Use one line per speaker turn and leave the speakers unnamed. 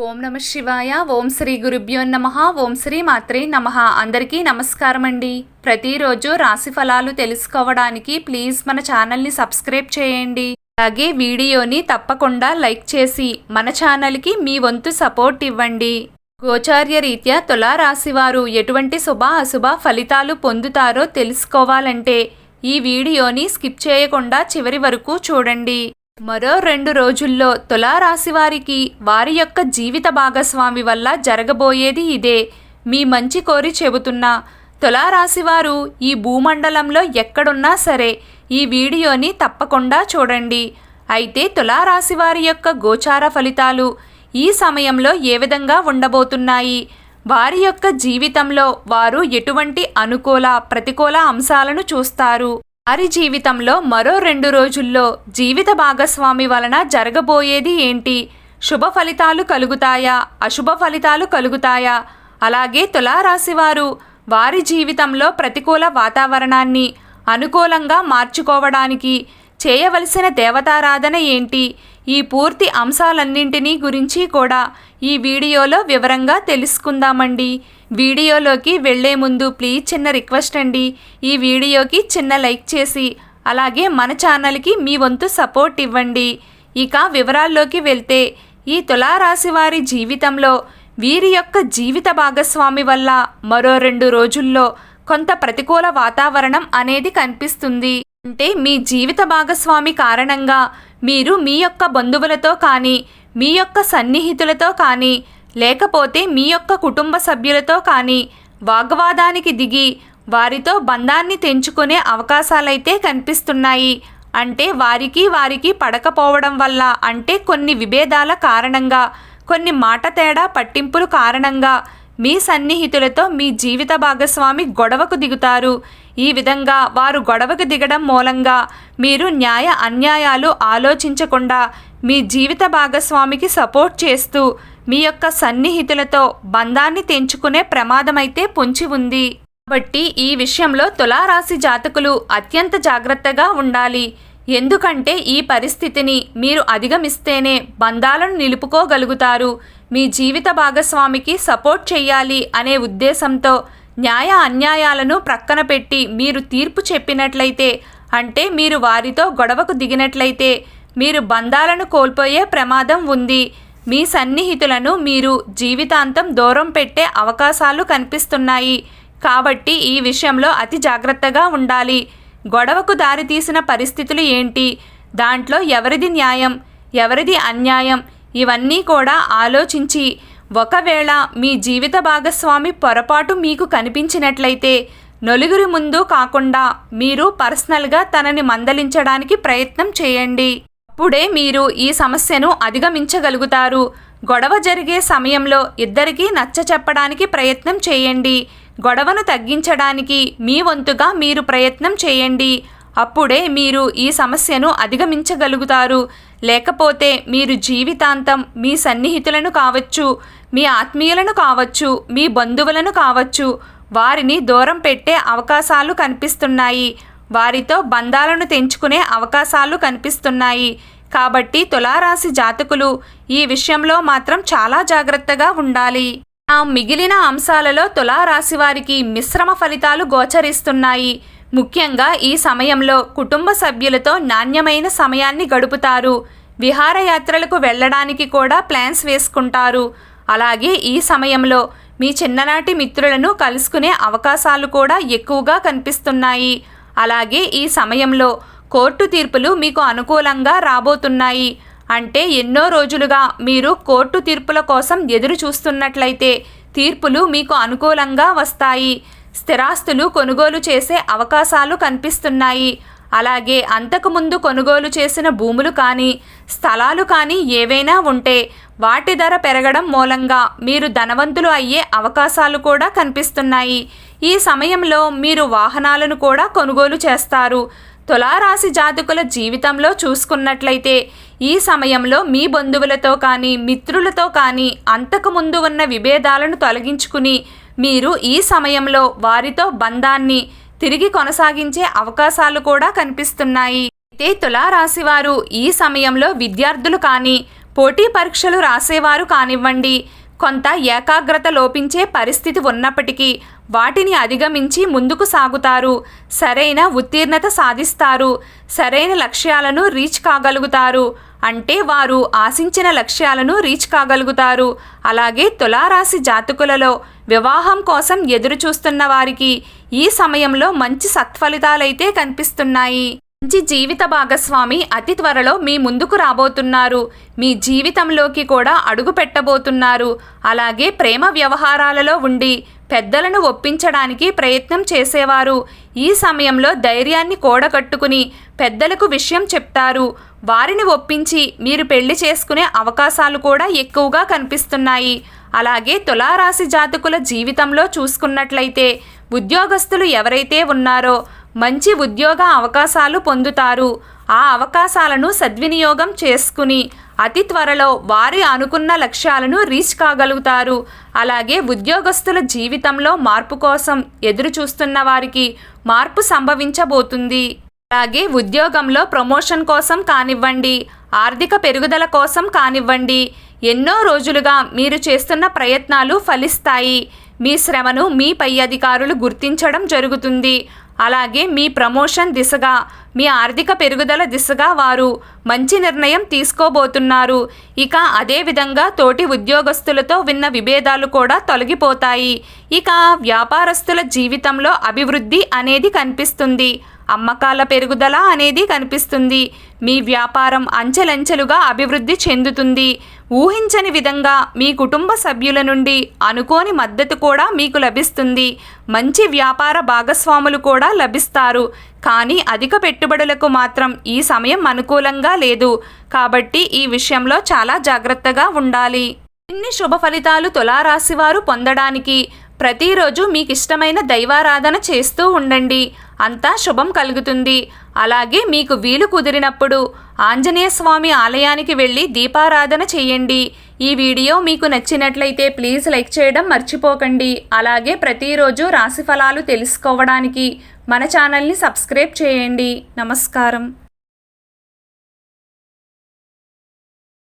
ఓం నమ శివాయ. ఓం శ్రీ గురుభ్యో నమః. ఓం శ్రీ మాత్రే నమః. అందరికీ నమస్కారం అండి. ప్రతిరోజు రాశి ఫలాలు తెలుసుకోవడానికి ప్లీజ్ మన ఛానల్ని సబ్స్క్రైబ్ చేయండి. అలాగే వీడియోని తప్పకుండా లైక్ చేసి మన ఛానల్కి మీ వంతు సపోర్ట్ ఇవ్వండి. గోచార్య రీత్యా తులారాశి వారు ఎటువంటి శుభ అశుభ ఫలితాలు పొందుతారో తెలుసుకోవాలంటే ఈ వీడియోని స్కిప్ చేయకుండా చివరి వరకు చూడండి. మరో 2 రోజుల్లో తులారాశి వారికి వారి యొక్క జీవిత భాగస్వామి వల్ల జరగబోయేది ఇదే. మీ మంచి కోరి చెబుతున్నా. తులారాశి వారు ఈ భూమండలంలో ఎక్కడున్నా సరే ఈ వీడియోని తప్పకుండా చూడండి. అయితే తులారాశి వారి యొక్క గోచార ఫలితాలు ఈ సమయంలో ఏ విధంగా ఉండబోతున్నాయి, వారి యొక్క జీవితంలో వారు ఎటువంటి అనుకూల ప్రతికూల అంశాలను చూస్తారు, వారి జీవితంలో మరో 2 రోజుల్లో జీవిత భాగస్వామి వలన జరగబోయేది ఏంటి, శుభ ఫలితాలు కలుగుతాయా అశుభ ఫలితాలు కలుగుతాయా, అలాగే తులారాశి వారు వారి జీవితంలో ప్రతికూల వాతావరణాన్ని అనుకూలంగా మార్చుకోవడానికి చేయవలసిన దేవతారాధన ఏంటి, ఈ పూర్తి అంశాలన్నింటినీ గురించి కూడా ఈ వీడియోలో వివరంగా తెలుసుకుందామండి. వీడియోలోకి వెళ్లే ముందు ప్లీజ్ చిన్న రిక్వెస్ట్ అండి, ఈ వీడియోకి చిన్న లైక్ చేసి అలాగే మన ఛానల్కి మీ వంతు సపోర్ట్ ఇవ్వండి. ఇక వివరాల్లోకి వెళ్తే ఈ తులారాశి వారి జీవితంలో వీరి యొక్క జీవిత భాగస్వామి వల్ల మరో 2 రోజుల్లో కొంత ప్రతికూల వాతావరణం అనేది కనిపిస్తుంది. అంటే మీ జీవిత భాగస్వామి కారణంగా మీరు మీ యొక్క బంధువులతో కానీ మీ యొక్క సన్నిహితులతో కానీ లేకపోతే మీ యొక్క కుటుంబ సభ్యులతో కానీ వాగ్వాదానికి దిగి వారితో బంధాన్ని తెంచుకునే అవకాశాలైతే కనిపిస్తున్నాయి. అంటే వారికి పడకపోవడం వల్ల, అంటే కొన్ని విభేదాల కారణంగా, కొన్ని మాట తేడా పట్టింపుల కారణంగా మీ సన్నిహితులతో మీ జీవిత భాగస్వామి గొడవకు దిగుతారు. ఈ విధంగా వారు గొడవకు దిగడం మూలంగా మీరు న్యాయ అన్యాయాలు ఆలోచించకుండా మీ జీవిత భాగస్వామికి సపోర్ట్ చేస్తూ మీ యొక్క సన్నిహితులతో బంధాన్ని తెంచుకునే ప్రమాదమైతే పొంచి ఉంది. కాబట్టి ఈ విషయంలో తులారాశి జాతకులు అత్యంత జాగ్రత్తగా ఉండాలి. ఎందుకంటే ఈ పరిస్థితిని మీరు అధిగమిస్తేనే బంధాలను నిలుపుకోగలుగుతారు. మీ జీవిత భాగస్వామికి సపోర్ట్ చేయాలి అనే ఉద్దేశంతో న్యాయ అన్యాయాలను ప్రక్కన పెట్టి మీరు తీర్పు చెప్పినట్లయితే, అంటే మీరు వారితో గొడవకు దిగినట్లయితే మీరు బంధాలను కోల్పోయే ప్రమాదం ఉంది. మీ సన్నిహితులను మీరు జీవితాంతం దూరం పెట్టే అవకాశాలు కనిపిస్తున్నాయి. కాబట్టి ఈ విషయంలో అతి జాగ్రత్తగా ఉండాలి. గొడవకు దారితీసిన పరిస్థితులు ఏంటి, దాంట్లో ఎవరిది న్యాయం ఎవరిది అన్యాయం, ఇవన్నీ కూడా ఆలోచించి ఒకవేళ మీ జీవిత భాగస్వామి పొరపాటు మీకు కనిపించినట్లయితే నలుగురి ముందు కాకుండా మీరు పర్సనల్గా తనని మందలించడానికి ప్రయత్నం చేయండి. అప్పుడే మీరు ఈ సమస్యను అధిగమించగలుగుతారు. గొడవ జరిగే సమయంలో ఇద్దరికీ నచ్చ చెప్పడానికి ప్రయత్నం చేయండి. గొడవను తగ్గించడానికి మీ వంతుగా మీరు ప్రయత్నం చేయండి. అప్పుడే మీరు ఈ సమస్యను అధిగమించగలుగుతారు. లేకపోతే మీరు జీవితాంతం మీ సన్నిహితులను కావచ్చు, మీ ఆత్మీయులను కావచ్చు, మీ బంధువులను కావచ్చు, వారిని దూరం పెట్టే అవకాశాలు కనిపిస్తున్నాయి. వారితో బంధాలను తెంచుకునే అవకాశాలు కనిపిస్తున్నాయి. కాబట్టి తులారాశి జాతకులు ఈ విషయంలో మాత్రం చాలా జాగ్రత్తగా ఉండాలి. ఆ మిగిలిన అంశాలలో తులారాశి వారికి మిశ్రమ ఫలితాలు గోచరిస్తున్నాయి. ముఖ్యంగా ఈ సమయంలో కుటుంబ సభ్యులతో నాణ్యమైన సమయాన్ని గడుపుతారు. విహారయాత్రలకు వెళ్ళడానికి కూడా ప్లాన్స్ వేసుకుంటారు. అలాగే ఈ సమయంలో మీ చిన్ననాటి మిత్రులను కలుసుకునే అవకాశాలు కూడా ఎక్కువగా కనిపిస్తున్నాయి. అలాగే ఈ సమయంలో కోర్టు తీర్పులు మీకు అనుకూలంగా రాబోతున్నాయి. అంటే ఎన్నో రోజులుగా మీరు కోర్టు తీర్పుల కోసం ఎదురు చూస్తున్నట్లయితే తీర్పులు మీకు అనుకూలంగా వస్తాయి. స్థిరాస్తులు కొనుగోలు చేసే అవకాశాలు కనిపిస్తున్నాయి. అలాగే అంతకుముందు కొనుగోలు చేసిన భూములు కానీ స్థలాలు కానీ ఏవైనా ఉంటే వాటి ధర పెరగడం మూలంగా మీరు ధనవంతులు అయ్యే అవకాశాలు కూడా కనిపిస్తున్నాయి. ఈ సమయంలో మీరు వాహనాలను కూడా కొనుగోలు చేస్తారు. తులారాశి జాతకుల జీవితంలో చూసుకున్నట్లయితే ఈ సమయంలో మీ బంధువులతో కానీ మిత్రులతో కానీ అంతకుముందు ఉన్న విభేదాలను తొలగించుకుని మీరు ఈ సమయంలో వారితో బంధాన్ని తిరిగి కొనసాగించే అవకాశాలు కూడా కనిపిస్తున్నాయి. అయితే తులారాశి వారు ఈ సమయంలో విద్యార్థులు కానీ పోటీ పరీక్షలు రాసేవారు కానివ్వండి, కొంత ఏకాగ్రత లోపించే పరిస్థితి ఉన్నప్పటికీ వాటిని అధిగమించి ముందుకు సాగుతారు. సరైన ఉత్తీర్ణత సాధిస్తారు. సరైన లక్ష్యాలను రీచ్ కాగలుగుతారు. అంటే వారు ఆశించిన లక్ష్యాలను రీచ్ కాగలుగుతారు. అలాగే తులారాశి జాతకులలో వివాహం కోసం ఎదురు చూస్తున్న వారికి ఈ సమయంలో మంచి సత్ఫలితాలైతే కనిపిస్తున్నాయి. మంచి జీవిత భాగస్వామి అతి త్వరలో మీ ముందుకు రాబోతున్నారు. మీ జీవితంలోకి కూడా అడుగు పెట్టబోతున్నారు. అలాగే ప్రేమ వ్యవహారాలలో ఉండి పెద్దలను ఒప్పించడానికి ప్రయత్నం చేసేవారు ఈ సమయంలో ధైర్యాన్ని కూడగట్టుకుని పెద్దలకు విషయం చెప్తారు. వారిని ఒప్పించి మీరు పెళ్లి చేసుకునే అవకాశాలు కూడా ఎక్కువగా కనిపిస్తున్నాయి. అలాగే తులారాశి జాతకుల జీవితంలో చూసుకున్నట్లయితే ఉద్యోగస్తులు ఎవరైతే ఉన్నారో మంచి ఉద్యోగ అవకాశాలు పొందుతారు. ఆ అవకాశాలను సద్వినియోగం చేసుకుని అతి త్వరలో వారి అనుకున్న లక్ష్యాలను రీచ్ కాగలుగుతారు. అలాగే ఉద్యోగస్తుల జీవితంలో మార్పు కోసం ఎదురు చూస్తున్న వారికి మార్పు సంభవించబోతుంది. అలాగే ఉద్యోగంలో ప్రమోషన్ కోసం కానివ్వండి, ఆర్థిక పెరుగుదల కోసం కానివ్వండి, ఎన్నో రోజులుగా మీరు చేస్తున్న ప్రయత్నాలు ఫలిస్తాయి. మీ శ్రమను మీ పై అధికారులు గుర్తించడం జరుగుతుంది. అలాగే మీ ప్రమోషన్ దిశగా, మీ ఆర్థిక పెరుగుదల దిశగా వారు మంచి నిర్ణయం తీసుకోబోతున్నారు. ఇక అదేవిధంగా తోటి ఉద్యోగస్తులతో విన్న విభేదాలు కూడా తొలగిపోతాయి. ఇక వ్యాపారస్తుల జీవితంలో అభివృద్ధి అనేది కనిపిస్తుంది. అమ్మకాల పెరుగుదల అనేది కనిపిస్తుంది. మీ వ్యాపారం అంచెలంచెలుగా అభివృద్ధి చెందుతుంది. ఊహించని విధంగా మీ కుటుంబ సభ్యుల నుండి అనుకోని మద్దతు కూడా మీకు లభిస్తుంది. మంచి వ్యాపార భాగస్వాములు కూడా లభిస్తారు. కానీ అధిక పెట్టుబడులకు మాత్రం ఈ సమయం అనుకూలంగా లేదు. కాబట్టి ఈ విషయంలో చాలా జాగ్రత్తగా ఉండాలి. ఇన్ని శుభ ఫలితాలు తులారాశి వారు పొందడానికి ప్రతిరోజు మీకు ఇష్టమైన దైవారాధన చేస్తూ ఉండండి. అంతా శుభం కలుగుతుంది. అలాగే మీకు వీలు కుదిరినప్పుడు ఆంజనేయ స్వామి ఆలయానికి వెళ్ళి దీపారాధన చేయండి. ఈ వీడియో మీకు నచ్చినట్లయితే ప్లీజ్ లైక్ చేయడం మర్చిపోకండి. అలాగే ప్రతిరోజు రాశి ఫలాలు తెలుసుకోవడానికి మన ఛానల్ని సబ్స్క్రైబ్ చేయండి. నమస్కారం.